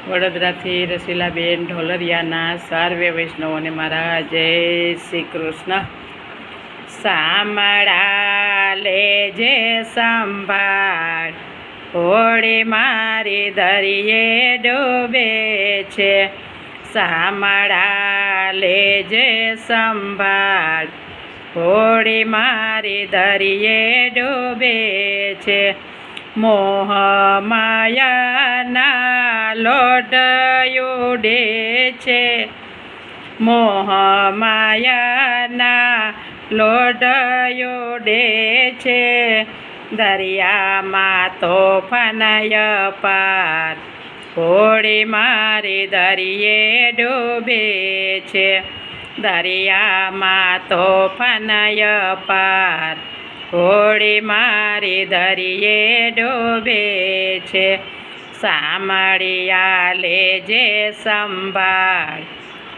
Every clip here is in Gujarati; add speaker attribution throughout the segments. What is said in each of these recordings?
Speaker 1: વડોદરાથી રસીલાબેન ઢોલરિયાના સર્વે વૈષ્ણવોને મારા જય શ્રી કૃષ્ણ. સામળા લેજે સંભાળ, હોળી મારી દરિયે ડૂબે છે. સામળા લેજે સંભાળ, હોળી મારી દરિયે ડૂબે છે. મોહ માયાના લોટ ઉડે છે. મોહ માયાના લોટ ઉડે છે. દરિયામાં તોફાન પાર, હોળી મારી દરિયે ડૂબે છે. દરિયામાં તોફાન પાર, હોળી મારી દરિયે ડૂબે છે. સામળિયા લેજે સંભાળ,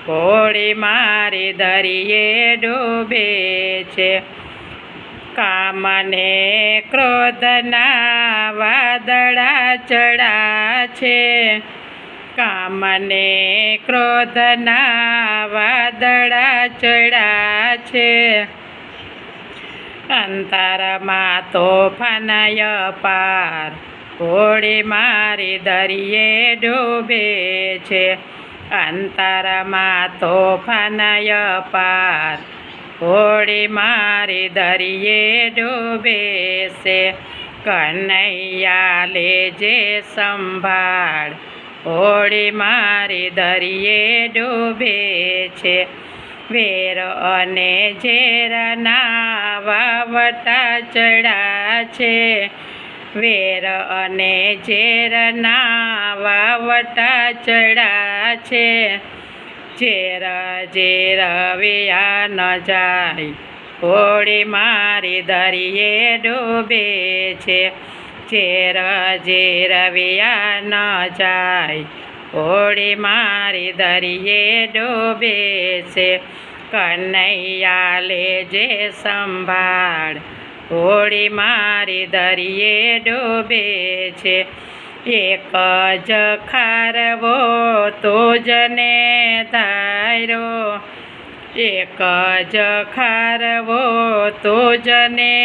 Speaker 1: હોળી મારી દરિયે ડૂબે છે. કામને ક્રોધના વાદળા ચડા છે. કામને ક્રોધના વાદળા ચડા છે. અંતરમાં તોફાન પાર, હોળી મારી દરિયે ડૂબે છે. અંતરમાં તોફાન પાર, હોળી મારી દરિયે ડૂબે છે. કનૈયા લેજે સંભાળ, હોળી મારી દરિયે ડૂબે છે. વેર અને ઝેરના વાવટા ચડા છે. વેર અને ઝેરના વાવટા ચડા છે. ઝેર ઝેર વ્યા ન જાય, હોળી મારી દરિયે ડૂબે છે. ઝેર ઝેર વ્યા ન જાય, હોળી મારી દરિયે ડૂબે છે. કનૈયા લેજે સંભાળ, હોળી મારી દરિયે ડૂબે છે. એક જ ખારવો તુજને ધાર્યો, એક જ ખારવો તુજને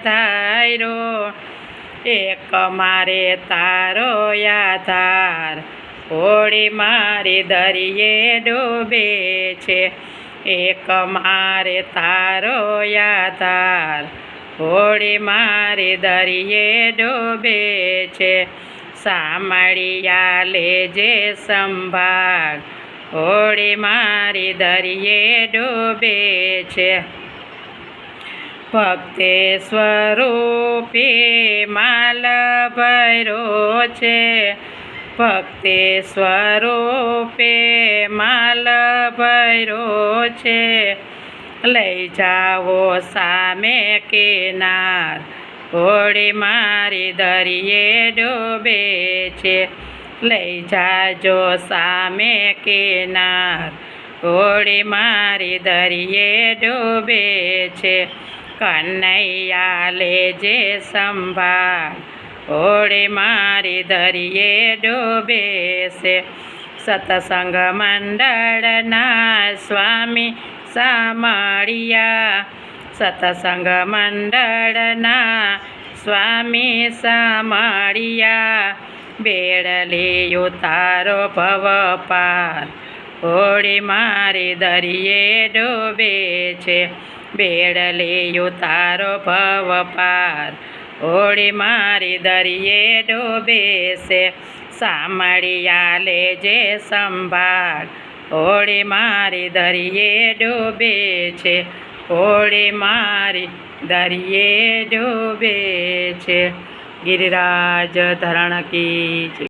Speaker 1: ધાર્યો. એક મારે તારો આધાર, હોળી મારી દરિયે ડૂબે છે. એક મારે તારો આધાર, હોળી મારી દરિયે ડૂબે છે. સામળિયા લેજે સંભાળ, હોળી મારી દરિયે ડૂબે છે. ભક્તે સ્વરૂપે માલ ભર્યો છે. ભક્તે સ્વરૂપે માલ ભર્યો છે. લઈ જાઓ સામે કિનાર, હોળી મારી દરિયે ડૂબે છે. લઈ જાજો સામે કિનાર, હોળી મારી દરિયે ડૂબે છે. કનૈયા લેજે સંભાળ, હોળી મારી દરિયે ડૂબે છે. સત્સંગ મંડળના સ્વામી સામળિયા, સત્સંગ મંડળના સ્વામી સામળિયા. બેડલી ઉતારો ભવ પાર, હોળી મારી દરિયે ડૂબે છે. બેડલી ઉતારો ભવ પાર, હોળી મારી દરિયે ડૂબે છે. સામળિયા લેજે સંભાળ, હોળી મારી દરિયે ડૂબે છે. હોળી મારી દરિયે ડૂબે છે. ગિરિરાજ ધરણ કી જય.